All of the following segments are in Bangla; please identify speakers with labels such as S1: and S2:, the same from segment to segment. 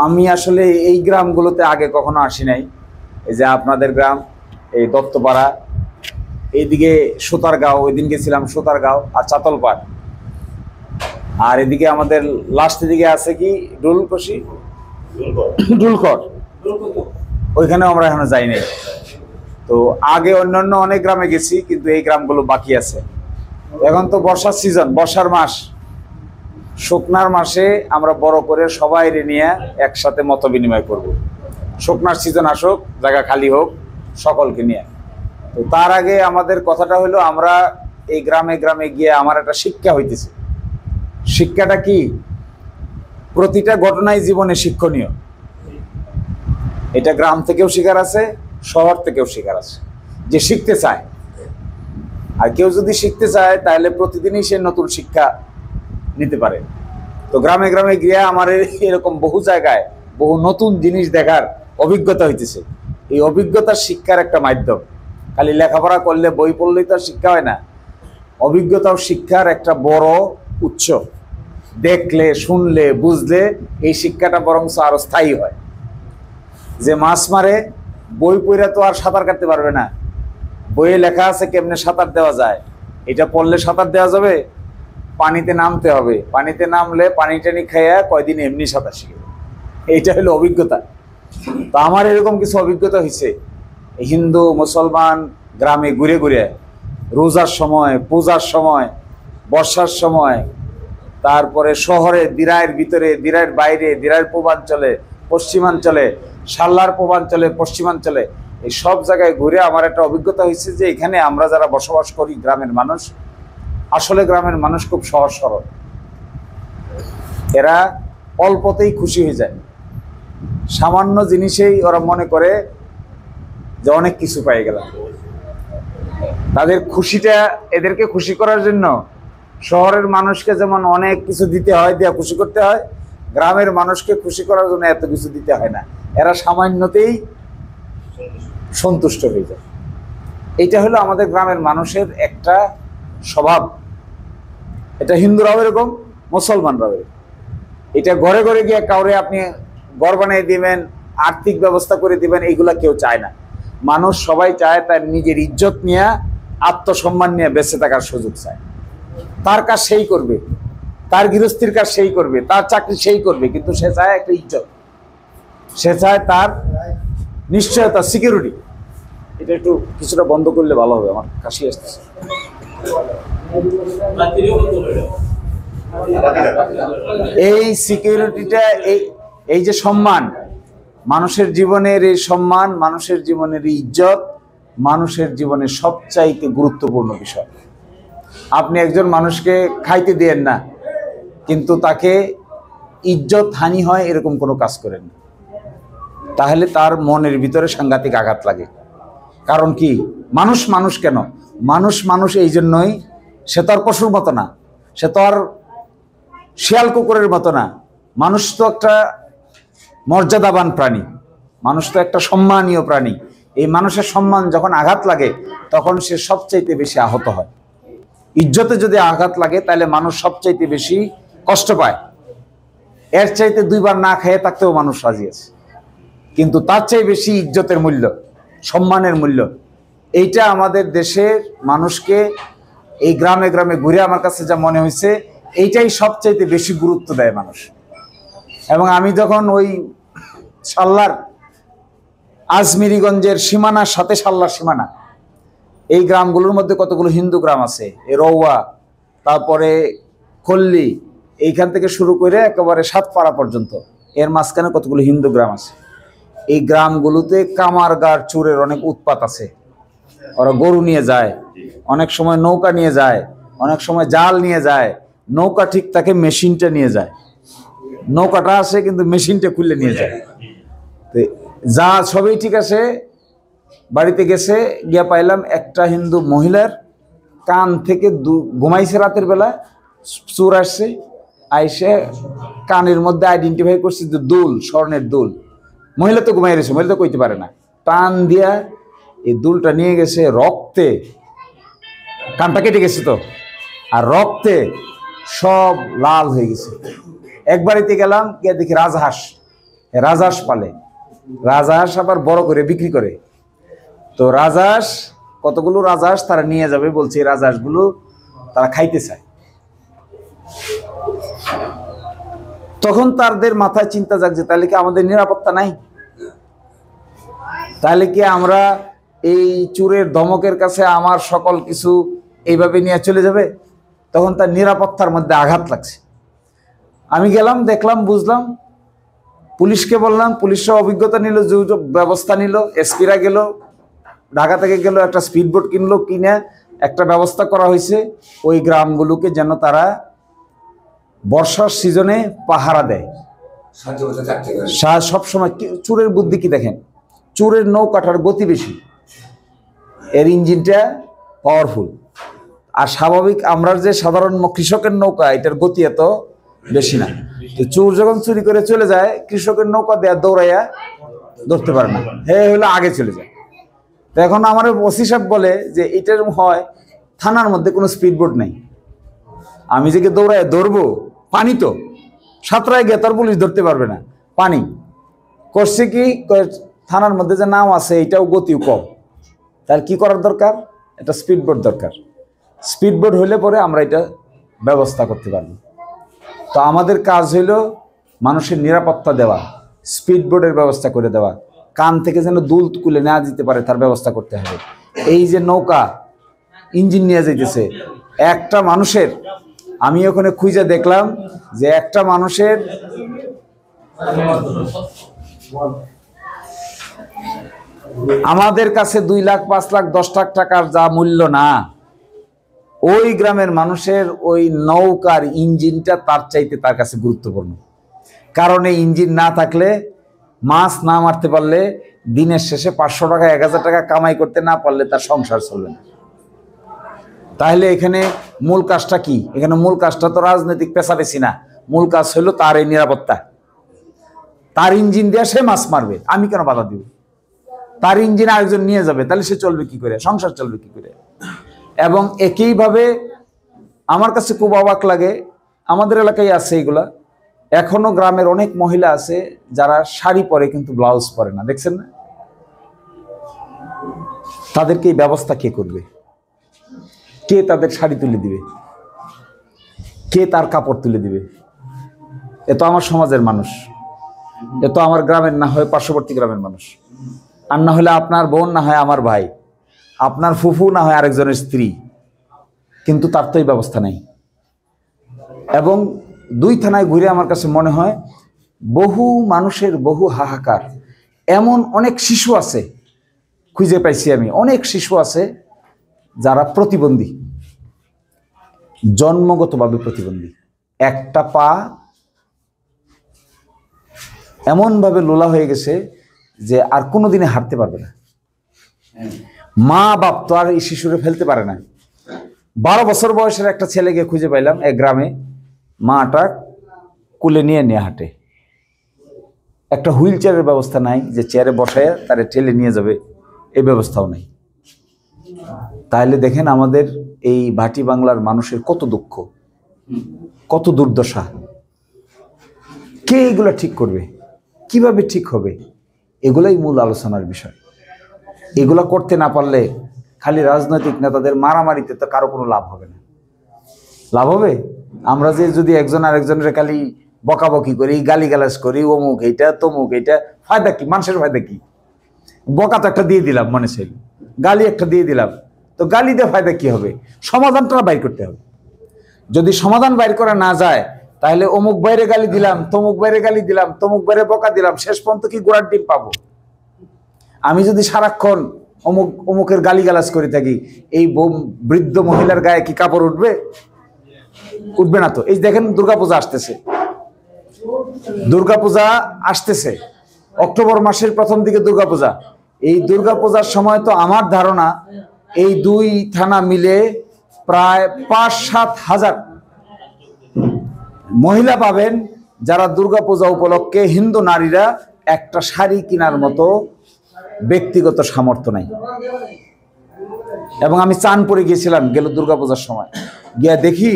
S1: আমি আসলে এই গ্রামগুলোতে আগে কখনো আসি নাই। এই যে আপনাদের গ্রাম, এই দত্তপাড়া, এইদিকে সুতারগাঁও, ওই দিন গেছিলাম সুতারগাঁও আর চাতলপাড়, আর এদিকে আমাদের লাস্টের দিকে আছে কি ডুলকসি, ডুলকর, ওইখানেও আমরা এখনো যাই নাই। তো আগে অন্যান্য অনেক গ্রামে গেছি, কিন্তু এই গ্রামগুলো বাকি আছে। এখন তো বর্ষার সিজন, বর্ষার মাস, শুকনার মাসে আমরা বড় করে সবাই নিয়ে একসাথে মত বিনিময় করব। শুকনার সিজন আসুক, জায়গা খালি হোক, সকলকে নিয়ে। তো তার আগে আমাদের কথাটা হলো, আমরা এই গ্রামে গ্রামে গিয়ে আমার একটা শিক্ষা হইতেছে। শিক্ষাটা কি? প্রতিটা ঘটনাই জীবনে শিক্ষণীয়। এটা গ্রাম থেকেও শিকার আছে, শহর থেকেও শিকার আছে, যে শিখতে চায়। আর কেউ যদি শিখতে চায় তাহলে প্রতিদিনই সে নতুন শিক্ষা নিতে পারে। তো গ্রামে গ্রামে গিয়ে আমার এরকম বহু জায়গায় বহু নতুন জিনিস দেখার অভিজ্ঞতা হইতেছে। এই অভিজ্ঞতা শিক্ষার একটা মাধ্যম। খালি লেখাপড়া করলে, বই পড়লেই তো শিক্ষা হয় না। অভিজ্ঞতাও শিক্ষার একটা বড় উৎস। দেখলে, শুনলে, বুঝলে এই শিক্ষাটা বরং আরো স্থায়ী হয়। যে মাছ মারে, বই পড়ে তো আর সাঁতার কাটতে পারবে না। বইয়ে লেখা আছে কেমনে সাঁতার দেওয়া যায়, এটা পড়লে সাঁতার দেওয়া যাবে? পানিতে নামতে হবে, পানিতে নামলে পানি টানি খাইয়া কয়দিন এমনি সাঁতার শিখে। এইটা হলো অভিজ্ঞতা। তো আমার এরকম কিছু অভিজ্ঞতা হয়েছে হিন্দু মুসলমান গ্রামে ঘুরে ঘুরে, রোজার সময়, পূজার সময়, বর্ষার সময়, তারপরে শহরে, দিরাইয়ের ভিতরে, দিরাইয়ের বাইরে, দিরাইয়ের পূর্বাঞ্চলে, পশ্চিমাঞ্চলে, সাল্লার পূর্বাঞ্চলে, পশ্চিমাঞ্চলে, এই সব জায়গায় ঘুরে আমার একটা অভিজ্ঞতা হয়েছে যে এখানে আমরা যারা বসবাস করি, গ্রামের মানুষ, আসলে গ্রামের মানুষ খুব সহজ সরল। এরা অল্পতেই খুশি হয়ে যায়। সামান্য জিনিসেই ওরা মনে করে যে অনেক কিছু পেয়ে গেলাম। তাদের খুশিটা, এদেরকে খুশি করার জন্য শহরের মানুষকে যেমন অনেক কিছু দিতে হয়, দেয়া খুশি করতে হয়, গ্রামের মানুষকে খুশি করার জন্য এত কিছু দিতে হয় না। এরা সামান্যতেই সন্তুষ্ট হয়ে যায়। এটা হলো আমাদের গ্রামের মানুষের একটা স্বভাব। এটা হিন্দুরাও এরকম, মুসলমানরাও এরকম। এটা ঘরে ঘরে গিয়ে কাউরে আপনি ঘর বানিয়ে দিবেন, আর্থিক ব্যবস্থা করে দিবেন, এইগুলা কেউ চায় না। মানুষ সবাই চায় তার নিজের ইজ্জত নিয়ে, আত্মসম্মান নিয়ে বেঁচে থাকার সুযোগ চায়। তার কাজ সেই করবে, তার গৃহস্থির কাজ সেই করবে, তার চাকরি সেই করবে, কিন্তু সে চায় একটা ইজ্জত, সে চায় তার নিশ্চয়তা, সিকিউরিটি। এটা একটু কিছুটা বন্ধ করলে ভালো হবে, আমার কাশি আসতেছে। এই সিকিউরিটিটা, এই যে সম্মান, মানুষের জীবনের এই সম্মান, মানুষের জীবনের এই ইজ্জত, মানুষের জীবনের সবচাইতে গুরুত্বপূর্ণ বিষয়। আপনি একজন মানুষকে খাইতে দেন না, কিন্তু তাকে ইজ্জত হানি হয় এরকম কোনো কাজ করেন না, তাহলে তার মনের ভিতরে সাংঘাতিক আঘাত লাগে। কারণ কি? মানুষ মানুষ কেন? মানুষ মানুষ এই জন্যই, সে তো আর পশুর মতো না, সে তো আর শিয়াল কুকুরের মতো না। মানুষ তো একটা মর্যাদাবান প্রাণী, মানুষ তো একটা সম্মানীয় প্রাণী। এই মানুষের সম্মান যখন আঘাত লাগে, তখন সে সবচাইতে বেশি আহত হয়। ইজ্জতে যদি আঘাত লাগে, তাহলে মানুষ সবচাইতে বেশি কষ্ট পায়। এর চাইতে দুইবার না খেয়ে থাকতেও মানুষ রাজি আছে, কিন্তু তার চেয়ে বেশি ইজ্জতের মূল্য, সম্মানের মূল্য। এইটা আমাদের দেশের মানুষকে এই গ্রামে গ্রামে ঘুরে আমার কাছে যা মনে হয়েছে, এইটাই সবচাইতে বেশি গুরুত্ব দেয় মানুষ। এবং আমি যখন ওই সাল্লার, আজমিরিগঞ্জের সীমানার সাথে সাল্লার সীমানা, এই গ্রামগুলোর মধ্যে কতগুলো হিন্দু গ্রাম আছে, এ রৌয়া, তারপরে খল্লি, এইখান থেকে শুরু করে একেবারে সাতপাড়া পর্যন্ত, এর মাঝখানে কতগুলো হিন্দু গ্রাম আছে। এই গ্রামগুলোতে কামারগার চোরের অনেক উৎপাত আছে। ওরা গরু নিয়ে যায়, অনেক সময় নৌকা নিয়ে যায়, অনেক সময় জাল নিয়ে যায়। নৌকা ঠিক তাকে, মেশিনটা নিয়ে যায়। নৌকাটা আছে কিন্তু মেশিনটা খুলে নিয়ে যায়। যা সবই ঠিক আছে, বাড়িতে গেছে, গিয়া পাইলাম একটা হিন্দু মহিলার কান থেকে ঘুমাইছে রাতের বেলা, চোর আসছে, আইসে কানের মধ্যে আইডেন্টিফাই করছে যে দুল, স্বর্ণের দুল। মহিলা তো ঘুমাই রয়েছে, মহিলা তো কইতে পারে না, টান দিয়া এই দুলটা নিয়ে গেছে, রক্তে কানটা কেটে গেছে তো, আর রক্তে সব লাল হয়ে গেছে। এক বাড়িতে গেলাম, গিয়ে দেখি রাজহাঁস, রাজহাঁস পালে, রাজহাঁস আবার বড় করে বিক্রি করে। তো রাজহাঁস, কতগুলো রাজহাঁস তারা নিয়ে যাবে বলছে, এই রাজহাঁসগুলো তারা খাইতে চায়। তখন তাদের মাথায় চিন্তা জাগছে, তাহলে কি আমাদের নিরাপত্তা নাই? তাহলে কি আমরা এই চোরের ধমকের কাছে আমার সকল কিছু এইভাবে নিয়ে চলে যাবে? তখন তার নিরাপত্তার মধ্যে আঘাত লাগছে। আমি গেলাম, দেখলাম, বুঝলাম, পুলিশকে বললাম, পুলিশের অভিজ্ঞতা নিল, ব্যবস্থা নিল, এসপিরা গেল, ঢাকা থেকে গেল, একটা স্পিড বোট কিনলো, কিনে একটা ব্যবস্থা করা হয়েছে ওই গ্রামগুলোকে যেন তারা বর্ষার সিজনে পাহারা দেয়। সবসময় চোরের বুদ্ধি কি দেখেন, চোরের নৌকাটার গতি বেশি, এর ইঞ্জিনটা পাওয়ারফুল। আর স্বাভাবিক আমরা যে সাধারণ কৃষকের নৌকা, এটার গতি এত বেশি না। তো চোর যখন চুরি করে চলে যায়, কৃষকের নৌকা দেয়া দৌড়াইয়া ধরতে পারে না, হলো আগে চলে যায়। তো এখন আমার ওসি সাহেব বলে যে এটার হয় থানার মধ্যে কোনো স্পিড বোট নেই, আমি যে দৌড়ায় ধরবো, পানি তো সাঁতরায় গিয়ে তার পুলিশ ধরতে পারবে না, পানি। করছে কি, থানার মধ্যে যে নাম আছে এটাও গতিও কম, তাহলে কি করার দরকার? একটা স্পিড বোট দরকার। স্পিড বোট হইলে পরে আমরা এটা ব্যবস্থা করতে পারবো। তো আমাদের কাজ হইল মানুষের নিরাপত্তা দেওয়া, স্পিড বোটের ব্যবস্থা করে দেওয়া, কান থেকে যেন দুল কুলে নেওয়া যেতে পারে তার ব্যবস্থা করতে হবে। এই যে নৌকা ইঞ্জিন নিয়ে যাইতেছে একটা মানুষের, আমি ওখানে খুঁজে দেখলাম যে একটা মানুষের আমাদের কাছে 2 লাখ 5 লাখ 10 লাখ টাকার যা মূল্য না, ওই গ্রামের মানুষের ওই নৌকার ইঞ্জিনটা তার চাইতে তার কাছে গুরুত্বপূর্ণ। কারণ এই ইঞ্জিন না থাকলে, মাছ না মারতে পারলে, দিনের শেষে 500 টাকা 1000 টাকা কামাই করতে না পারলে তার সংসার চলবে না। তাহলে এখানে মূল কাজটা কি? এখানে মূল কাজটা তো রাজনৈতিক পেশাপেশি না, মূল কাজ হলো তার এই নিরাপত্তা। তার ইঞ্জিন দিয়ে সে মাছ মারবে, আমি কেন বাধা দিব? তার ইঞ্জিন আরেকজন নিয়ে যাবে, তাহলে সে চলবে কি করে, সংসার চলবে কি করে? এবং একইভাবে আমার কাছে খুব অবাক লাগে, আমাদের এলাকায় আছে এগুলা, এখনো গ্রামের অনেক মহিলা আছে যারা শাড়ি পরে কিন্তু ব্লাউজ পরে না, দেখছেন না? তাদেরকে এই ব্যবস্থা কে করবে? কে তাদের শাড়ি তুলে দিবে? কে তার কাপড় তুলে দিবে? এ তো আমার সমাজের মানুষ, এ তো আমার গ্রামের না হয় পার্শ্ববর্তী গ্রামের মানুষ, আর না হলে আপনার বোন, না হয় আমার ভাই, আপনার ফুফু, না হয় আরেকজনের স্ত্রী, কিন্তু তার তো এই ব্যবস্থা নেই। এবং 2 থানায় ঘুরে আমার কাছে মনে হয় বহু মানুষের বহু হাহাকার। এমন অনেক শিশু আছে, খুঁজে পাইছি আমি, অনেক শিশু আছে যারা প্রতিবন্ধী, জন্মগতভাবে প্রতিবন্ধী। একটা পা এমনভাবে লোলা হয়ে গেছে যে আর কোনোদিনে হাঁটতে পারবে না। মা বাপ তো আর এই শিশুরে ফেলতে পারে না। 12 বছর বয়সের একটা ছেলেকে খুঁজে পাইলাম এক গ্রামে, মাটা কুলে নিয়ে হাঁটে। একটা হুইল চেয়ারের ব্যবস্থা নাই যে চেয়ারে বসায় তারে ঠেলে নিয়ে যাবে, এই ব্যবস্থাও নাই। তাহলে দেখেন আমাদের এই ভাটি বাংলার মানুষের কত দুঃখ, কত দুর্দশা। কে এগুলো ঠিক করবে? কিভাবে ঠিক হবে? এগুলাই মূল আলোচনার বিষয়। এগুলো করতে না পারলে খালি রাজনৈতিক নেতাদের মারামারিতে তো কারো কোনো লাভ হবে না। লাভ হবে? আমরা যে যদি একজন আরেকজনের খালি বকাবকি করি, গালিগালাজ করি, অমুক এইটা তমুক এইটা, ফায়দা কি? মানুষের ফায়দা কি? বকা তো একটা দিয়ে দিলাম, মনে ছিল, গালি একটা দিয়ে দিলাম, তো গালি দিয়ে ফায়দা কি হবে? সমাধানটা বাইর করতে হবে। যদি সমাধান বাইর করা না যায়, তাহলে অমুক বাইরে গালি দিলাম, তমুক বাইরে গালি দিলাম, তমুক বাইরে বকা দিলাম, শেষ পর্যন্ত কি গোড়ার ডিম পাবো? আমি যদি সারাক্ষণ অমুকের গালিগালাজ করে থাকি, এই বৃদ্ধ মহিলার গায়ে কি কাপড় উঠবে? উঠবে না তো। এই দেখেন দুর্গাপূজা আসতেছে, দুর্গাপূজা আসতেছে, অক্টোবর মাসের প্রথম দিকে দুর্গাপূজা। এই দুর্গাপূজার সময় তো আমার ধারণা এই 2 থানা মিলে প্রায় 5-7 হাজার মহিলা পাবেন যারা দুর্গাপূজা উপলক্ষে, হিন্দু নারীরা একটা শাড়ি কেনার মতো ব্যক্তিগত সামর্থ্য নাই। এবং আমি চাঁদপুরে গিয়েছিলাম গেল দুর্গাপূজার সময়, গিয়া দেখি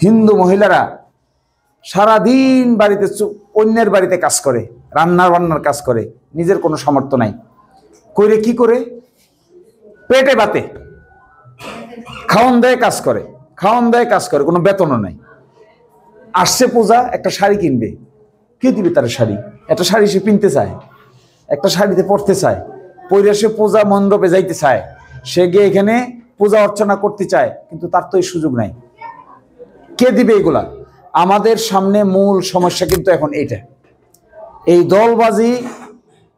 S1: হিন্দু মহিলারা সারাদিন বাড়িতে অন্যের বাড়িতে কাজ করে, রান্নার কাজ করে, নিজের কোনো সামর্থ্য নাই, করে কি করে? পেটে বাতে খাওয়ান দেয় কাজ করে, কোনো বেতনও নাই। আসছে পূজা, একটা শাড়ি কিনবে, কে দিবে তার শাড়ি? একটা শাড়ি সে কিনতে চায়, একটা শাড়িতে পড়তে চায়, পরে সে পূজা মণ্ডপে যাইতে চায়, সে গিয়ে এখানে পূজা অর্চনা করতে চায়, কিন্তু তার তো এই সুযোগ নাই। কে দিবে এগুলা? আমাদের সামনে মূল সমস্যা কিন্তু এখন এইটা, এই দলবাজি,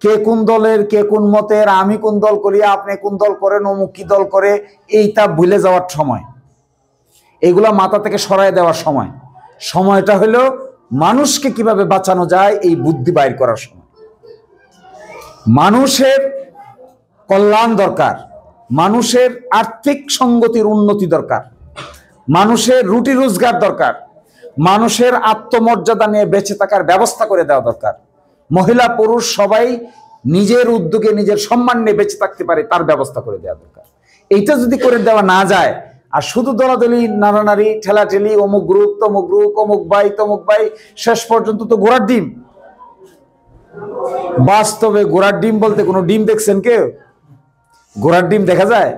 S1: কে কোন দলের, কে কোন মতের, আমি কোন দল করি, আপনি কোন দল করেন, অমুক কি দল করে, এইটা ভুলে যাওয়ার সময়, এগুলা মাথা থেকে সরাই দেওয়ার সময়। সময়টা হলো মানুষকে কিভাবে বাঁচানো যায় এই বুদ্ধি বাইর করার সময়। মানুষের কল্যাণ দরকার, মানুষের আর্থিক সংগতির উন্নতি দরকার, মানুষের রুটি রোজগার দরকার, মানুষের আত্মমর্যাদা নিয়ে বেঁচে থাকার ব্যবস্থা করে দেওয়া দরকার। মহিলা পুরুষ সবাই নিজের উদ্যোগে নিজের সম্মান নিয়ে বেঁচে থাকতে পারে, তার ব্যবস্থা করে দেওয়া দরকার। এইটা যদি করে দেওয়া না যায়, আর শুধু দলাদলি, নাড়ানাড়ি, ঠেলাঠেলি, অমুক গ্রুপ, তমুক গ্রুপ, অমুক ভাই, শেষ পর্যন্ত তো ঘোড়ার ডিম। বাস্তবে ঘোড়ার ডিম বলতে কোনো ডিম দেখছেন কেউ? ঘোড়ার ডিম দেখা যায়?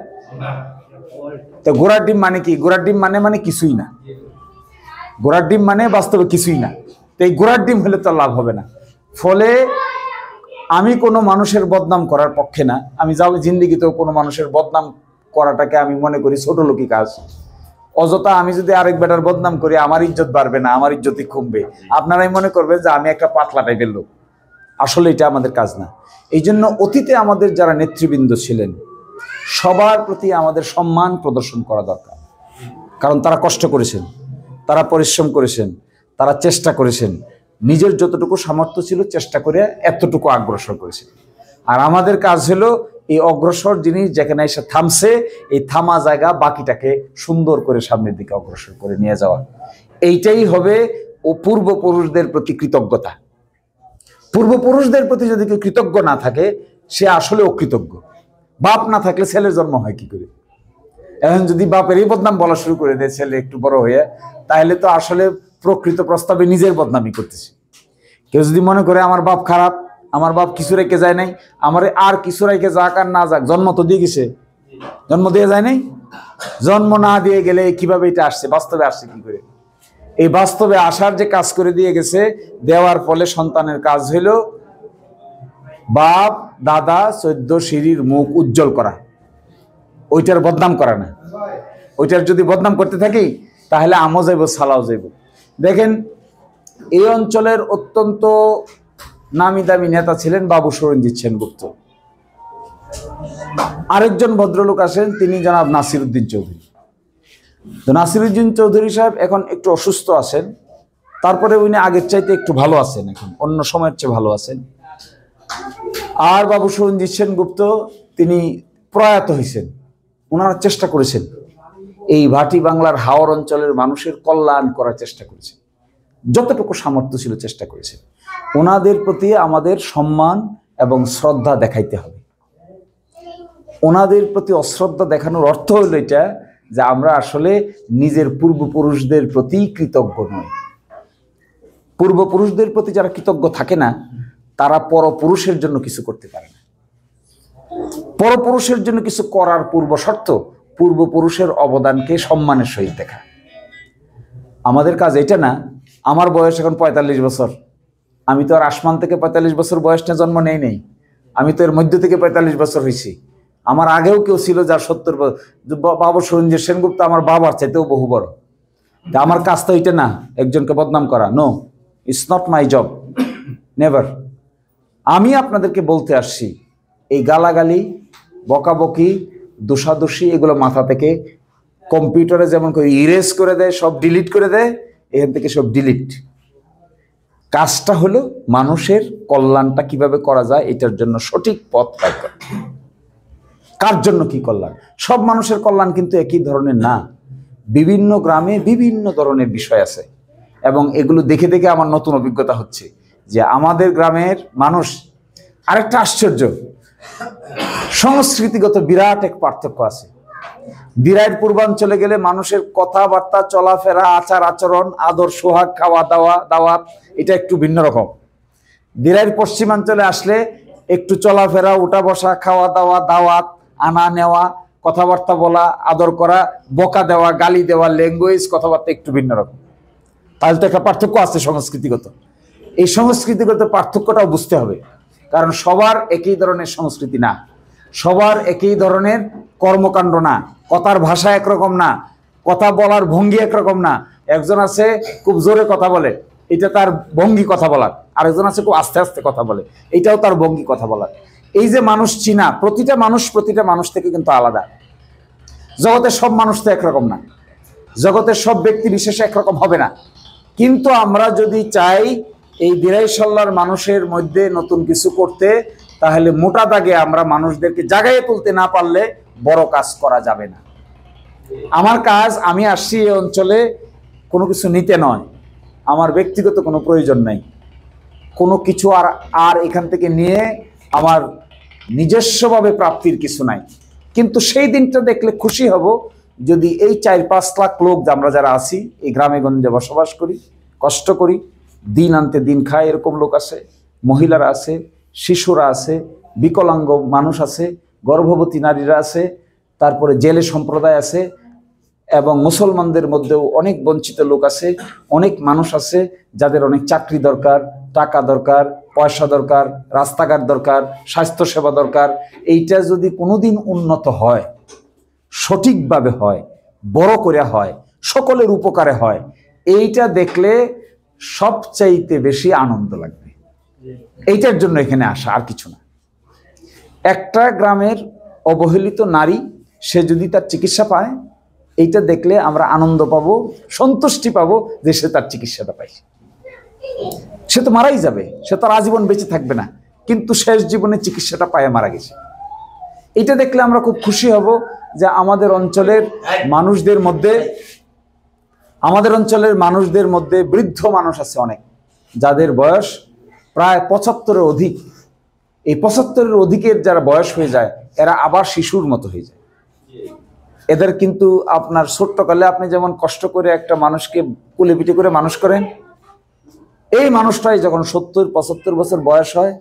S1: তো ঘোড়ার ডিম মানে কি? ঘোড়ার ডিম মানে কিছুই না। ঘোড়ার ডিম মানে বাস্তবে কিছুই না। তো এই ঘোড়ার ডিম হলে তো লাভ হবে না। ফলে আমি কোনো মানুষের বদনাম করার পক্ষে না। আমি যাও জিন্দিগিতেও কোনো মানুষের বদনাম করাটাকে আমি মনে করি ছোট লোকই কাজ। অযথা আমি যদি আরেক বেটার বদনাম করি, আমার ইজ্জত বাড়বে না, আমার ইজ্জতই কমবে। আপনারাই মনে করবেন যে আমি একটা পাতলা টাইপের লোক। আসলে এটা আমাদের কাজ না। এই জন্য অতীতে আমাদের যারা নেতৃবৃন্দ ছিলেন, সবার প্রতি আমাদের সম্মান প্রদর্শন করা দরকার। কারণ তারা কষ্ট করেছেন, তারা পরিশ্রম করেছেন, তারা চেষ্টা করেছেন, নিজের যতটুকু সামর্থ্য ছিল চেষ্টা করে এতটুকু অগ্রসর করেছেন। আর আমাদের কাজ হলো এই অগ্রসর জিনিস যেখানে এসে থামছে, এই থামা জায়গা বাকিটাকে সুন্দর করে সামনের দিকে অগ্রসর করে নিয়ে যাওয়া। এইটাই হবে ও পূর্বপুরুষদের প্রতি কৃতজ্ঞতা। পূর্বপুরুষদের প্রতি যদি কেউ কৃতজ্ঞ না থাকে, সে আসলে অকৃতজ্ঞ। বাপ না থাকলে ছেলের জন্ম হয় কি করে? এখন যদি বাপের এই বদনাম বলা শুরু করে দেয় ছেলে একটু বড় হয়ে, তাহলে তো আসলে প্রকৃত প্রস্তাবে নিজের বদনামই করতেছে। কেউ যদি মনে করে আমার বাপ খারাপ, আমার বাপ কিছু রেখে যায় নাই, আমার আর কিছু রেখে যাক আর না যাক, জন্ম তো দিয়ে গেছে, জন্ম দিয়ে যায় নাই। জন্ম না দিয়ে গেলে কিভাবে এটা আসছে? বাস্তবে আসছে কি করে? এই বাস্তবে আসার যে কাজ করে দিয়ে গেছে, দেওয়ার ফলে সন্তানের কাজ হইল বাপ দাদা 14 সিঁড়ির মুখ উজ্জ্বল করা, ওইটার বদনাম করা না। ওইটার যদি বদনাম করতে থাকি তাহলে আমও যাইব, সালাও যাইব। দেখেন, এই অঞ্চলের অত্যন্ত নামি দামি নেতা ছিলেন বাবু সুরঞ্জিত সেনগুপ্ত। আরেকজন ভদ্রলোক আসেন, তিনি জনাব নাসিরউদ্দিন চৌধুরী। তো নাসিরউদ্দিন চৌধুরী সাহেব এখন একটু অসুস্থ আছেন, তারপরে উনি আগের চাইতে একটু ভালো আছেন, এখন অন্য সময়ের চেয়ে ভালো আছেন। আর বাবু সুরঞ্জিত সেনগুপ্ত তিনি প্রয়াত হয়েছেন। ওনারা চেষ্টা করেছেন এই ভাটি বাংলার হাওর অঞ্চলের মানুষের কল্যাণ করার চেষ্টা করেছেন, যতটুকু সামর্থ্য ছিল চেষ্টা করেছেন। ওনাদের প্রতি আমাদের সম্মান এবং শ্রদ্ধা দেখাইতে হবে। ওনাদের প্রতি অশ্রদ্ধা দেখানোর অর্থ হলো এটা যে আমরা আসলে নিজের পূর্বপুরুষদের প্রতি কৃতজ্ঞ নই। পূর্বপুরুষদের প্রতি যারা কৃতজ্ঞ থাকে না, তারা পরপুরুষের জন্য কিছু করতে পারে না। পরপুরুষের জন্য কিছু করার পূর্ব শর্ত পূর্বপুরুষের অবদানকে সম্মানের সহিত দেখা। আমাদের কাজ এটা না, আমার বয়স এখন 45 বছর, আমি তো আর আসমান থেকে 45 বছর বয়স নিয়ে জন্ম নেই। আমি তো এর মধ্য থেকে 45 বছর হয়েছি। আমার আগেও কেউ ছিল যার 70 বছর। বাবু সুরঞ্জিত সেনগুপ্ত আমার বাবার চাইতেও বহু বড়। আমার কাজ তো এটা না একজনকে বদনাম করা। No, it's not my job, never. আমি আপনাদেরকে বলতে আসছি, এই গালাগালি, বকাবকি, দোষাদোষী এগুলো মাথা থেকে কম্পিউটারে যেমন করে ইরেজ করে দেয়, সব ডিলিট করে দেয়, এখান থেকে সব ডিলিট। কাজটা হলো মানুষের কল্যাণটা কিভাবে করা যায়, এটার জন্য সঠিক পথ পাই করা। কার জন্য কি কল্যাণ? সব মানুষের কল্যাণ কিন্তু একই ধরনের না। বিভিন্ন গ্রামে বিভিন্ন ধরনের বিষয় আছে, এবং এগুলো দেখে দেখে আমার নতুন অভিজ্ঞতা হচ্ছে যে আমাদের গ্রামের মানুষ, আরেকটা আশ্চর্য, সংস্কৃতিগত বিরাট এক পার্থক্য আছে। দিরাইয়ের পূর্বাঞ্চলে গেলে মানুষের কথাবার্তা, চলাফেরা, আচার আচরণ, আদর সোহাগ, খাওয়া দাওয়া, দাওয়াত এটা একটু ভিন্ন রকম। দিরাইয়ের পশ্চিমাঞ্চলে আসলে একটু চলাফেরা, উঠা বসা, খাওয়া দাওয়া, দাওয়াত, আনা নেওয়া, কথাবার্তা বলা, আদর করা, বকা দেওয়া, গালি দেওয়া, ল্যাঙ্গুয়েজ, কথাবার্তা একটু ভিন্ন রকম। তাহলে তো একটা পার্থক্য আছে সংস্কৃতিগত। এই সংস্কৃতিগত পার্থক্যটাও বুঝতে হবে, কারণ সবার একই ধরনের সংস্কৃতি না, সবার একই ধরনের কর্মকাণ্ড না, কথার ভাষা একরকম না, কথা বলার ভঙ্গি একরকম না। একজন আছে খুব জোরে কথা বলে, এটা তার ভঙ্গি কথা বলার। আরেকজন আছে খুব আস্তে আস্তে কথা বলে, এটাও তার ভঙ্গি কথা বলার। এই যে মানুষ চিনা, প্রতিটা মানুষ থেকে কিন্তু আলাদা। জগতের সব মানুষ তো একরকম না, জগতের সব ব্যক্তি বিশেষ একরকম হবে না। কিন্তু আমরা যদি চাই এই দিরাইশাল্লার মানুষের মধ্যে নতুন কিছু করতে, তাহলে মোটা দাগে আমরা মানুষদেরকে জাগাইয়ে তুলতে না পারলে বড় কাজ করা যাবে না। আমার কাজ, আমি আসছি এই অঞ্চলে কোনো কিছু নিতে নয়, আমার ব্যক্তিগত কোনো প্রয়োজন নাই, কোনো কিছু আর এখান থেকে নিয়ে আমার নিজস্বভাবে প্রাপ্তির কিছু নাই। কিন্তু সেই দিনটা দেখলে খুশি হব যদি এই 4-5 লাখ লোক আমরা যারা আছি, এই গ্রামে গঞ্জে বসবাস করি, কষ্ট করি, দিন আনতে দিন খায়, এরকম লোক আছে, মহিলারা আছে, শিশুরা আছে, বিকলাঙ্গ মানুষ আছে, গর্ভবতী নারীরা আছে, তারপরে জেলে সম্প্রদায় আছে, এবং মুসলমানদের মধ্যেও অনেক বঞ্চিত লোক আছে, অনেক মানুষ আছে যাদের অনেক চাকরি দরকার, টাকা দরকার, পয়সা দরকার, রাস্তাঘাট দরকার, স্বাস্থ্যসেবা দরকার। এইটা যদি কোনোদিন উন্নত হয়, সঠিকভাবে হয়, বড় করে হয়, সকলের উপকারে হয়, এইটা দেখলে সবচাইতে বেশি আনন্দ লাগবে। এইটার জন্য এখানে আসা, আর কিছু না। একটা গ্রামের অবহেলিত নারী, সে যদি তার চিকিৎসা পায়, এইটা দেখলে আমরা আনন্দ পাবো, সন্তুষ্টি পাবো যে সে তার চিকিৎসাটা পাইছে। সে তো মারাই যাবে, সে তার আজীবন বেঁচে থাকবে না, কিন্তু শেষ জীবনে চিকিৎসাটা পায়ে মারা গেছে। এটা দেখলে আমরা খুব খুশি হব যে আমাদের অঞ্চলের মধ্যে বৃদ্ধ মানুষ আছে অনেক, যাদের বয়স প্রায় 75-এর অধিক। এই 75-এর অধিকের যারা বয়স হয়ে যায়, এরা আবার শিশুর মতো হয়ে যায়। এদের কিন্তু আপনার ছোট্টকালে আপনি যেমন কষ্ট করে একটা মানুষকে কুলে পিঠে করে মানুষ করেন, এই মানুষটাই যখন 70-75 বছর বয়স হয়,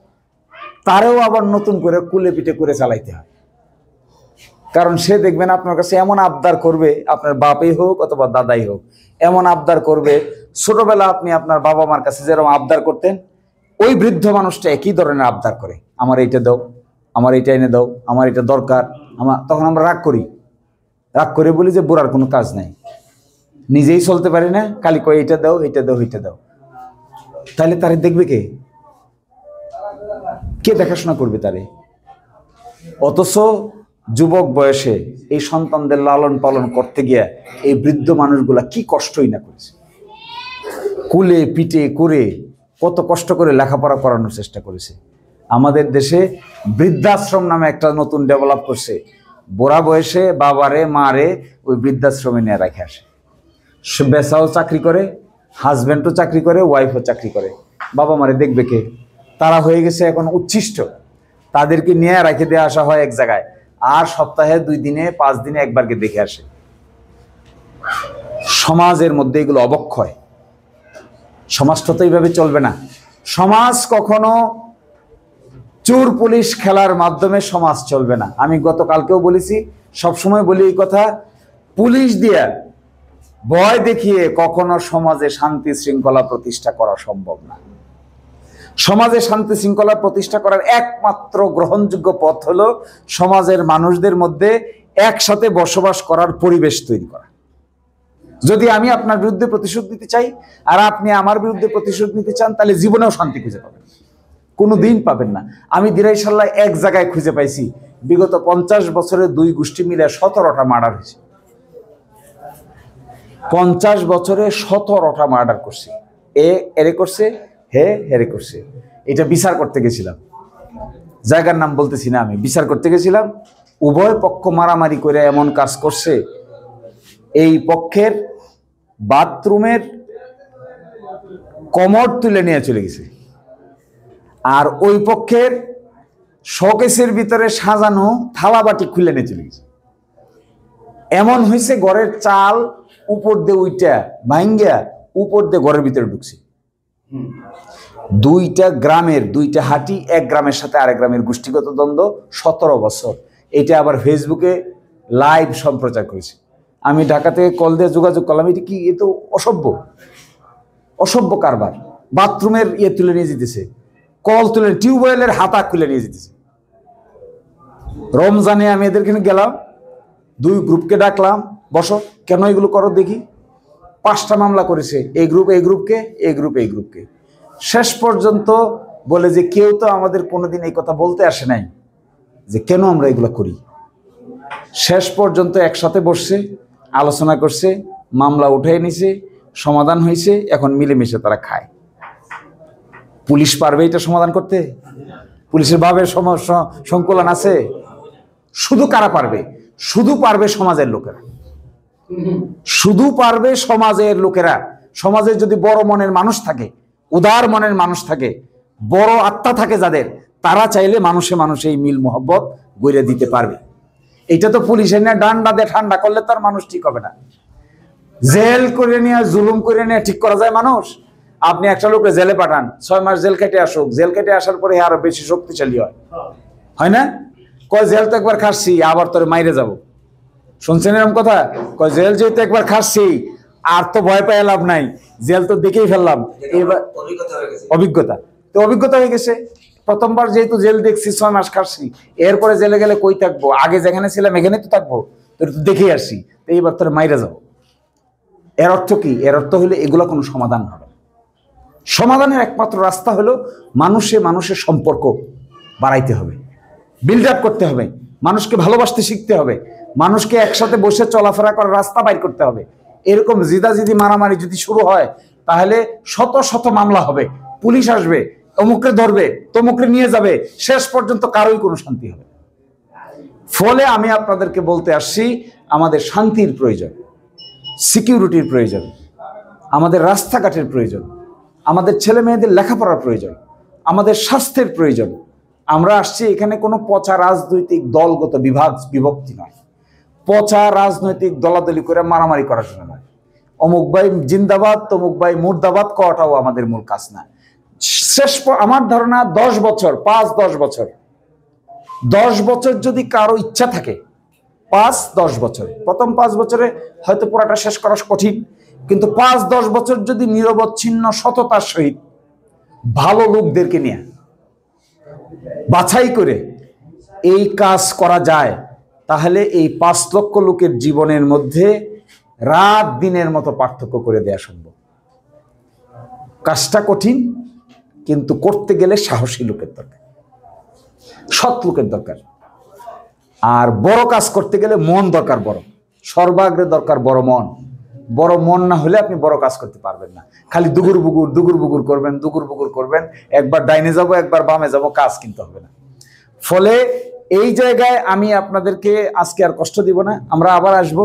S1: তারেও আবার নতুন করে কুলে পিঠে করে চালাইতে হয়। কারণ সে দেখবেন আপনার কাছে এমন আবদার করবে, আপনার বাপই হোক অথবা দাদাই হোক, এমন আবদার করবে, ছোটবেলা আপনি আপনার বাবা মার কাছে যেরকম আবদার করতেন, ওই বৃদ্ধ মানুষটা একই ধরনের আবদার করে, আমার এইটা দাও, আমার এইটা এনে দাও, আমার এটা দরকার। তখন আমরা রাগ করে বলি যে বুড়ার কোনো কাজ নাই, নিজেই চলতে পারি না, খালি কয় এইটা দাও, এইটা দাও, এইটা দাও। তাহলে তারে দেখবে কে দেখাশোনা করবে তারে? অথচ যুবক বয়সে এই সন্তানদের লালন পালন করতে গিয়ে এই বৃদ্ধ মানুষগুলা কি কষ্টই না করেছে, কুলে পিঠে করে কত কষ্ট করে লেখাপড়া করানোর চেষ্টা করেছে। আমাদের দেশে বৃদ্ধাশ্রম নামে একটা নতুন ডেভেলপ করছে, বুড়া বয়সে বাবারে মারে ওই বৃদ্ধাশ্রমে নিয়ে রেখে আসে। বেচাও চাকরি করে, হাজব্যান্ডও চাকরি করে, ওয়াইফও চাকরি করে, বাবা মারে দেখবে কে? তারা হয়ে গেছে এখন উচ্ছিষ্ট, তাদেরকে নিয়ে রেখে দিয়ে আসা হয় এক জায়গায়, আর সপ্তাহে 2 দিনে 5 দিনে একবারকে দেখে আসে। সমাজের মধ্যে এগুলো অবক্ষয়, সমাজটা তো এইভাবে চলবে না। সমাজ কখনো চোর পুলিশ খেলার মাধ্যমে সমাজ চলবে না। আমি গতকালকেও বলেছি, সবসময় বলি এই কথা, পুলিশ দিয়ে ভয় দেখিয়ে কখনো সমাজে শান্তি শৃঙ্খলা প্রতিষ্ঠা করা সম্ভব না। সমাজে শান্তি শৃঙ্খলা প্রতিষ্ঠা করার একমাত্র গ্রহণযোগ্য পথ হলো সমাজের মানুষদের মধ্যে একসাথে বসবাস করার পরিবেশ তৈরি করা। যদি আমি আপনার বিরুদ্ধে প্রতিশোধ নিতে চাই আর আপনি আমার বিরুদ্ধে প্রতিশোধ নিতে চান, তাহলে জীবনেও শান্তি খুঁজে পাবেন, কোনোদিন পাবেন না। আমি দিরাইশাল্লাহ এক জায়গায় খুঁজে পাইছি, বিগত 50 বছরে 2 গোষ্ঠী মিলে 17টা মার্ডার হয়েছে। 50 বছরে 17টা মার্ডার করছে। এরে করছে, হেরে করছে। এটা বিচার করতে গেছিলাম, জায়গার নাম বলতেছি না, আমি বিচার করতে গেছিলাম। উভয় পক্ষ মারামারি করে এমন কাজ করছে, এই পক্ষের বাথরুমের কমোড তুলে নিয়ে চলে গেছে, আর ওই পক্ষের শোকেসের ভিতরে সাজানো থালাবাটি খুলে নিয়ে চলে গেছে। এমন হয়েছে ঘরের চাল উপর দিয়ে উইটা ভাঙ্গিয়া উপর দিয়ে ঘরের ভিতরে ঢুকছে। দুইটা গ্রামের দুইটা হাটি, এক গ্রামের সাথে আরেক গ্রামের গোষ্ঠীগত দ্বন্দ্ব 17 বছর। এটা আবার ফেসবুকে লাইভ সম্প্রচার করেছে। আমি ঢাকা থেকে কল দিয়ে যোগাযোগ করলাম, এটা কি, এ তো অসভ্য কারবার। বাথরুমের তুলে নিয়ে যেতেছে, কল তুলে, টিউবওয়েলের হাতা খুলে নিয়ে যেতেছে। রমজানে আমি এদেরকে গেলাম, 2 গ্রুপকে ডাকলাম, বসো, কেন এগুলো করো দেখি। 5টা মামলা করেছে, এই গ্রুপ এই গ্রুপকে, এই গ্রুপ এই গ্রুপকে। শেষ পর্যন্ত বলে যে কেউ তো আমাদের কোনোদিন এই কথা বলতে আসে নাই যে কেন আমরা এগুলো করি। শেষ পর্যন্ত একসাথে বসছে, আলোচনা করছে, মামলা উঠাই নিছে, সমাধান হয়েছে, এখন মিলেমিশে তারা খায়। পুলিশ পারবে এটা সমাধান করতে? পুলিশের ভাবের সংকলন আছে? শুধু কারা পারবে? শুধু পারবে সমাজের লোকেরা, শুধু পারবে সমাজের লোকেরা। সমাজের যদি বড় মনের মানুষ থাকে, উদার মনের মানুষ থাকে, বড় আত্মা থাকে যাদের, তারা চাইলে মানুষে মানুষে এই মিল মোহব্বত গড়ে দিতে পারবে। এটা তো পুলিশের না ডান্ডা দিয়ে ঠান্ডা করলে তার মানুষ ঠিক হবে না। জেল করে নিয়ে, জুলুম করে নিয়ে ঠিক করা যায় মানুষ? আপনি একটা লোককে জেলে পাঠান, 6 মাস জেল কেটে আসুক, জেল কেটে আসার পরে আরো বেশি শক্তিশালী হয় না? কয় জেল তো একবার খাচ্ছি, আবার তোরে মাইরে যাব। শুনছেন এরকম কথা? কয় জেল যেহেতু একবার খাচ্ছি, আর তো ভয় পাই লাভ নাই, জেল তো দেখেই ফেললাম, এবার অভিজ্ঞতা হয়ে গেছে। প্রথমবার যেহেতু জেল দেখছি, 6 মাস খাচ্ছি, এরপরে জেলে গেলে কই থাকবো? আগে যেখানে ছিলাম এখানে তো থাকবো, তোর তো দেখেই আসছি, তো এইবার তোর মাইরে যাবো। এর অর্থ কি? এর অর্থ হলো এগুলো কোনো সমাধান হবে। সমাধানের একমাত্র রাস্তা হলো মানুষের সম্পর্ক বাড়াইতে হবে, বিল্ড আপ করতে হবে, মানুষকে ভালোবাসতে শিখতে হবে, মানুষকে একসাথে বসে চলাফেরা করার রাস্তা বাইর করতে হবে। এরকম জিদাজিদি মারামারি যদি শুরু হয়, তাহলে শত শত মামলা হবে, পুলিশ আসবে, অমুকরে ধরবে, তমুকরে নিয়ে যাবে, শেষ পর্যন্ত কারোই কোনো শান্তি হবে। ফলে আমি আপনাদেরকে বলতে আসছি, আমাদের শান্তির প্রয়োজন, সিকিউরিটির প্রয়োজন, আমাদের রাস্তাঘাটের প্রয়োজন, আমাদের ছেলে মেয়েদের লেখাপড়ার প্রয়োজন, আমাদের স্বাস্থ্যের প্রয়োজন। আমরা আসছি এখানে কোনো পচা রাজনৈতিক দলগত বিভক্তি নয়, পচা রাজনৈতিক দলাদলি করে মারামারি করার জন্য নয়। অমুক ভাই জিন্দাবাদ, তমুক ভাই মুর্দাবাদ কওয়াটাও আমাদের মূল কাজ না। আমার ধারণা 10 বছর, 5-10 বছর, 10 বছর যদি কারো ইচ্ছা থাকে, 5-10 বছর, প্রথম 5 বছরে হয়তো পুরাটা শেষ করা কঠিন, কিন্তু 5-10 বছর যদি নিরবচ্ছিন্ন সততার সহিত ভালো লোকদেরকে নিয়ে বাছাই করে এই কাজ করা যায়, তাহলে এই 5 লক্ষ লোকের জীবনের মধ্যে রাত দিনের মতো পার্থক্য করে দেয়া সম্ভব। কাজটা কঠিন, কিন্তু করতে গেলে সাহসী লোকের দরকার, সৎ লোকের দরকার। আর বড় কাজ করতে গেলে মন দরকার, বড় সর্বাগ্রে দরকার বড় মন। বড় মন না হলে আপনি বড় কাজ করতে পারবেন না। খালি দুগুর বুগুর করবেন, একবার ডাইনে যাব, একবার বামে যাব, কাজ কিন্তু হবে না। ফলে এই জায়গায় আমি আপনাদেরকে আজকে আর কষ্ট দিব না, আমরা আবার আসব,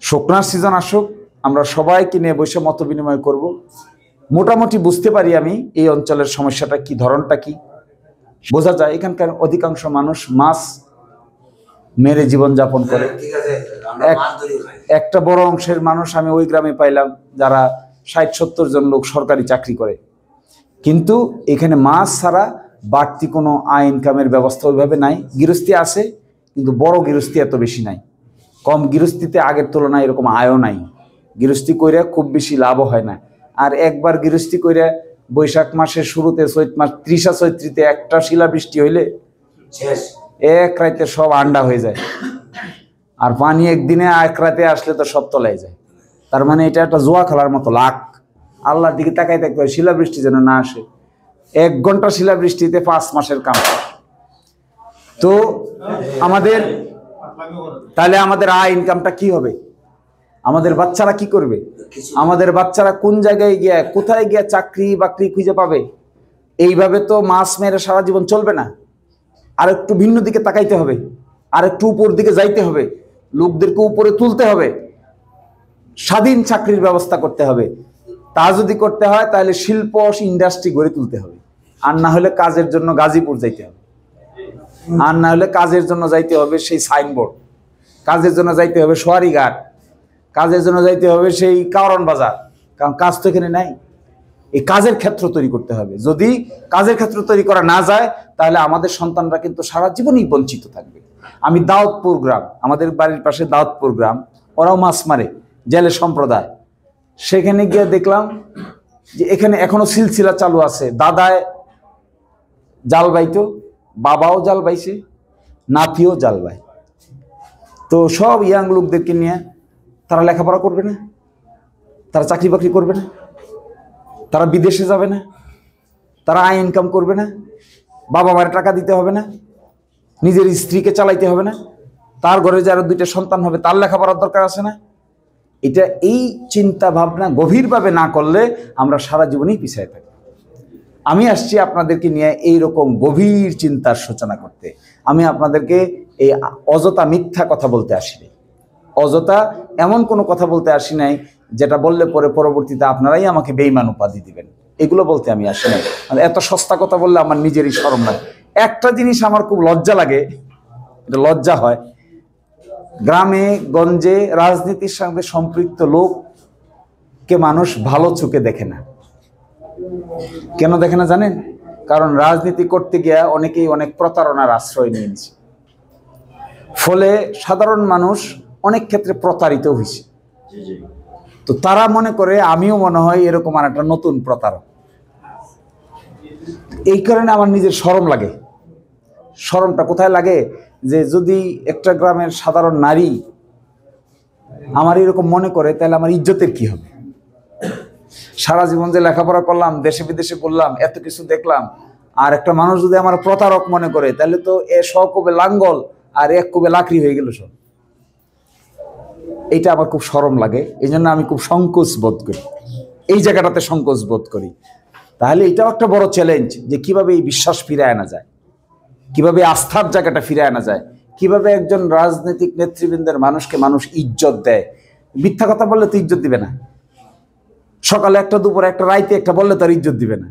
S1: শুকনার সিজন আসুক, আমরা সবাইকে নিয়ে বসে মত বিনিময় করব। মোটামুটি বুঝতে পারি আমি এই অঞ্চলের সমস্যাটা কি, ধরনটা কি বোঝা যায়। এখানকার অধিকাংশ মানুষ মাছ মেরে জীবনযাপন করে। একটা বড় অংশের মানুষ আমি ওই গ্রামে পাইলাম যারা 60-70 জন লোক সরকারি চাকরি করে, কিন্তু এখানে মাছ ছাড়া বাড়তি কোনো আয় ইনকামের ব্যবস্থা ওইভাবে নাই। গৃহস্থী আছে, কিন্তু বড় গৃহস্থী এত বেশি নাই। কম গৃহস্থীতে আগের তুলনায় এরকম আয়ও নাই। গৃহস্থী কইরা খুব বেশি লাভও হয় না। আর একবার গৃহস্থী কইরা বৈশাখ মাসের শুরুতে, চৈত মাস 30 চৈত্রীতে একটা শিলাবৃষ্টি হইলে এক রাতে সব আন্ডা হয়ে যায়, আর পানি একদিনে এক রাতে আসলে তো সব তলায় যায়। তার মানে এটা একটা জোয়া খেলার মতো। লাখ আল্লাহর দিকে তাকাই থাকতে হয় শিলাবৃষ্টি যেন না আসে। 1 ঘন্টা শিলাবৃষ্টিতে 5 মাসের কাম। তো আমাদের তাহলে আমাদের আয় ইনকামটা কি হবে? আমাদের বাচ্চারা কি করবে? আমাদের বাচ্চারা কোন জায়গায় গিয়ে, কোথায় গিয়ে চাকরি বাকরি খুঁজে পাবে? এইভাবে তো মাছ মেরে সারা জীবন চলবে না। আর একটু ভিন্ন দিকে তাকাইতে হবে, আর একটু উপর দিকে যাইতে হবে, লোকদেরকে উপরে তুলতে হবে, স্বাধীন চাকরির ব্যবস্থা করতে হবে। তা যদি করতে হয় তাহলে শিল্প ইন্ডাস্ট্রি গড়ে তুলতে হবে। আর না হলে কাজের জন্য গাজীপুর যাইতে হবে, আর না হলে কাজের জন্য যাইতে হবে সেই সাইনবোর্ড। কাজের জন্য যাইতে হবে সোয়ারিঘাট, কাজের জন্য যাইতে হবে সেই কারণ বাজার, কারণ কাজ তো এখানে নাই। এই কাজের ক্ষেত্র তৈরি করতে হবে। যদি কাজের ক্ষেত্র তৈরি করা না যায় তাহলে আমাদের সন্তানরা কিন্তু সারা জীবনই বঞ্চিত থাকবে। আমি দাউদপুর গ্রাম, আমাদের বাড়ির পাশে দাউদপুর গ্রাম, ওরাও মাছ মারে, জেলে সম্প্রদায়। সেখানে গিয়ে দেখলাম যে এখানে এখনো সিলসিলা চালু আছে। দাদায় জাল বাইতো, বাবাও জাল বাইছে, নাতিও জাল বাই। তো সব ইয়াং লোকদেরকে নিয়ে তারা লেখাপড়া করবে না, তারা চাকরি বাকরি করবে না, তারা বিদেশে যাবে না, তারা আয় ইনকাম করবে না, বাবা মায়ের টাকা দিতে হবে না, নিজের স্ত্রীকে চালাইতে হবে না, তার ঘরে যারা 2টা সন্তান হবে তার লেখাপড়ার দরকার আছে না। এটা এই চিন্তা ভাবনা গভীরভাবে না করলে আমরা সারা জীবনই পিছিয়ে থাকি। আমি আসছি আপনাদেরকে নিয়ে এইরকম গভীর চিন্তার সূচনা করতে। আমি আপনাদেরকে এই অযথা মিথ্যা কথা বলতে আসিনি, অযথা এমন কোনো কথা বলতে আসি নাই যেটা বললে পরে পরবর্তীতে আপনারাই আমাকে বেঈমান উপাধি দিবেন, এগুলো বলতে আমি আসি নাই। এত সস্তা কথা বললে আমার নিজেরই শরম লাগে। একটা জিনিস আমার খুব লজ্জা লাগে, এটা লজ্জা হয়, গ্রামে গঞ্জে রাজনীতির সঙ্গে সম্পৃক্ত লোককে মানুষ ভালো চোখে দেখে না। কেন দেখে না জানেন? কারণ রাজনীতি করতে গিয়ে অনেকেই অনেক প্রতারণার আশ্রয় নিয়ে নিছে, ফলে সাধারণ মানুষ অনেক ক্ষেত্রে প্রতারিত হয়েছে। তো তারা মনে করে আমিও মনে হয় এরকম আর একটা নতুন প্রতারক। এই কারণে আমার নিজের শরম লাগে। শরমটা কোথায় লাগে? যে যদি একটা গ্রামের সাধারণ নারী আমার এরকম মনে করে তাহলে আমার ইজ্জতের কি হবে? সারা জীবন যে লেখাপড়া করলাম, দেশে বিদেশে করলাম, এত কিছু দেখলাম, আর একটা মানুষ যদি আমার প্রতারক মনে করে তাহলে তো এ সকবে লাঙ্গল আর এক কবে লাকড়ি হয়ে গেল সব। এইটা আমার খুব শরম লাগে, এই জন্য আমি খুব সংকোচ বোধ করি, এই জায়গাটাতে সংকোচ বোধ করি। তাহলে এটাও একটা বড় চ্যালেঞ্জ যে কিভাবে এই বিশ্বাস ফিরে আনা যায়, কিভাবে আস্থার জায়গাটা ফিরে আনা যায়, কিভাবে একজন রাজনৈতিক নেতৃবৃন্দের মানুষকে মানুষ ইজ্জত দেয়। মিথ্যা কথা বললে তো ইজ্জত দিবে না, সকালে একটা, দুপুরে একটা, রাইতে একটা বললে তার ইজ্জত দিবে না।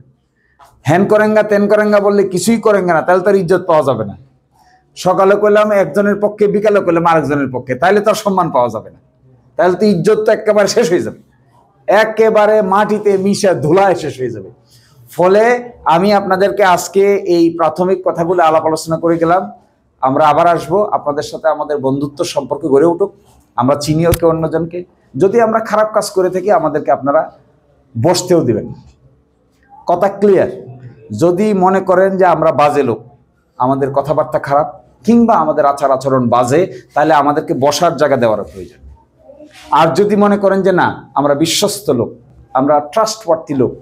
S1: হ্যান করেঙ্গা তেন করেঙ্গা বললে কিছুই করেঙ্গা না, তাহলে তার ইজ্জত পাওয়া যাবে না। সকালে কইলাম একজনের পক্ষে, বিকালে কইলাম আরেকজনের পক্ষে, তাহলে তার সম্মান পাওয়া যাবে না, তাহলে তো ইজ্জত তো একেবারে শেষ হয়ে যাবে, একেবারে মাটিতে মিশে ধুলায় শেষ হয়ে যাবে। ফলে আমি আপনাদেরকে আজকে এই প্রাথমিক কথাগুলো আলাপ আলোচনা করে গেলাম। আমরা আবার আসবো, আপনাদের সাথে আমাদের বন্ধুত্ব সম্পর্ক গড়ে উঠুক, আমরা চিনিও কেউ অন্যজনকে। যদি আমরা খারাপ কাজ করে থাকি আমাদেরকে আপনারা বসতেও দিবেন, কথা ক্লিয়ার। যদি মনে করেন যে আমরা বাজে লোক, আমাদের কথাবার্তা খারাপ কিংবা আমাদের আচার আচরণ বাজে, তাহলে আমাদেরকে বসার জায়গা দেওয়ার প্রয়োজন। আর যদি মনে করেন যে না, আমরা বিশ্বস্ত লোক, আমরা ট্রাস্টওয়ার্থি লোক,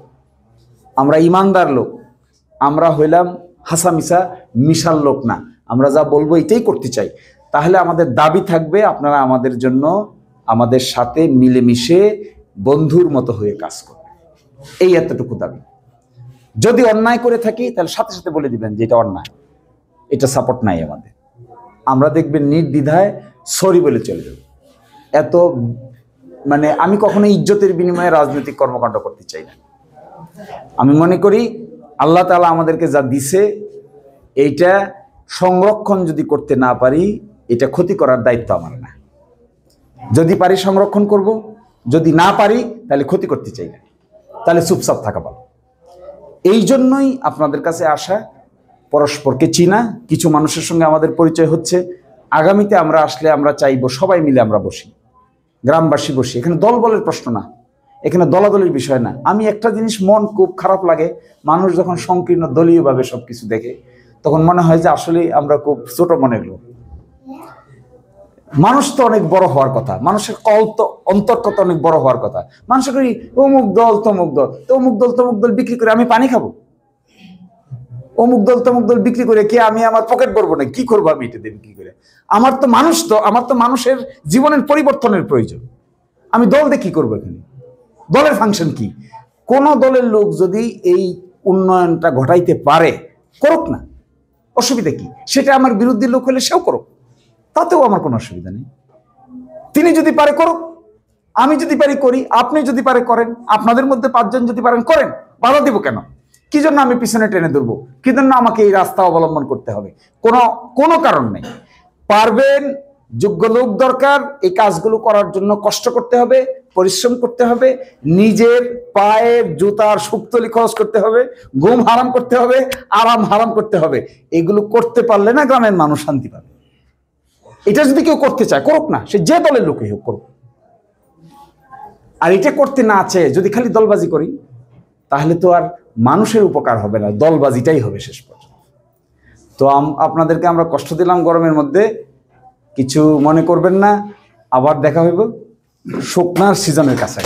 S1: আমরা ইমানদার লোক, আমরা হইলাম হাসামিসা মিশাল লোক না, আমরা যা বলবো এটাই করতে চাই, তাহলে আমাদের দাবি থাকবে আপনারা আমাদের জন্য আমাদের সাথে মিলেমিশে বন্ধুর মতো হয়ে কাজ করবেন। এই এতটুকু দাবি। যদি অন্যায় করে থাকি তাহলে সাথে সাথে বলে দিবেন যে এটা অন্যায়, এটা সাপোর্ট নাই আমাদের। আমরা দেখবেন নির্দ্বিধায় সরি বলে চলে যাব। এত মানে আমি কখনো ইজ্জতের বিনিময়ে রাজনৈতিক কর্মকাণ্ড করতে চাই না। আমি মনে করি আল্লাহ তাআলা আমাদেরকে যা দিছে এইটা সংরক্ষণ যদি করতে না পারি, এটা ক্ষতি করার দায়িত্ব আমার না। যদি পারি সংরক্ষণ করব, যদি না পারি তাহলে ক্ষতি করতে চাই না, তাহলে চুপচাপ থাকা ভালো। এই জন্যই আপনাদের কাছে আসা, পরস্পরকে চিনা, কিছু মানুষের সঙ্গে আমাদের পরিচয় হচ্ছে। আগামীতে আমরা আসলে আমরা চাইবো সবাই মিলে আমরা বসি, গ্রামবাসী বসি। এখানে দলবলের প্রশ্ন না, এখানে দলাদলির বিষয় না। আমি একটা জিনিস মন খুব খারাপ লাগে, মানুষ যখন সংকীর্ণ দলীয়ভাবে সব কিছু দেখে তখন মনে হয় যে আসলে আমরা খুব ছোট মনের লোক। মানুষ তো অনেক বড় হওয়ার কথা, মানুষের অন্তর্কত অনেক বড় হওয়ার কথা। মানুষের করি অমুক দল তমুক দল, তো অমুক দল তমুক দল বিক্রি করে আমি পানি খাবো? অমুক দল তমুক দল বিক্রি করে কি আমি আমার পকেট ভরবো না? কি করবো আমি এটা দিয়ে বিক্রি করে? আমার তো মানুষের জীবনের পরিবর্তনের প্রয়োজন। আমি দল দিয়ে কি করবো? এখানে দলের ফাংশন কি? কোন দলের লোক যদি এই উন্নয়নটা ঘটাইতে পারে করুক না, অসুবিধা কি? সেটা আমার বিরোধী লোক হলে সেও করুক, তাতেও আমার কোনো অসুবিধা নেই। তিনি যদি পারে করুক, আমি যদি পারি করি, আপনি যদি পারে করেন, আপনাদের মধ্যে 5 জন যদি পারেন করেন, বাধা দিব কেন? কি জন্য আমি পিছনে টেনে ধরবো? কি জন্য আমাকে এই রাস্তা অবলম্বন করতে হবে? কোনো কারণ নেই। পারবেন যোগ্য লোক দরকার, এই কাজগুলো করার জন্য কষ্ট করতে হবে, পরিশ্রম করতে হবে, নিজের পায়ের জুতার সুক্তলি খরচ করতে হবে, ঘুম হারাম করতে হবে, আরাম হারাম করতে হবে। এগুলো করতে পারলে না গ্রামের মানুষ শান্তি পাবে। এটা যদি কেউ করতে চায় করুক না, সে যে দলের লোকই হোক করুক। আর এটা করতে না চেয়ে যদি খালি দলবাজি করি তাহলে তো আর মানুষের উপকার হবে না, দলবাজিটাই হবে শেষ পর্যন্ত। তো আপনাদেরকে আমরা কষ্ট দিলাম গরমের মধ্যে, কিছু মনে করবেন না। আবার দেখা হইব শুকনার সিজনের কাছে।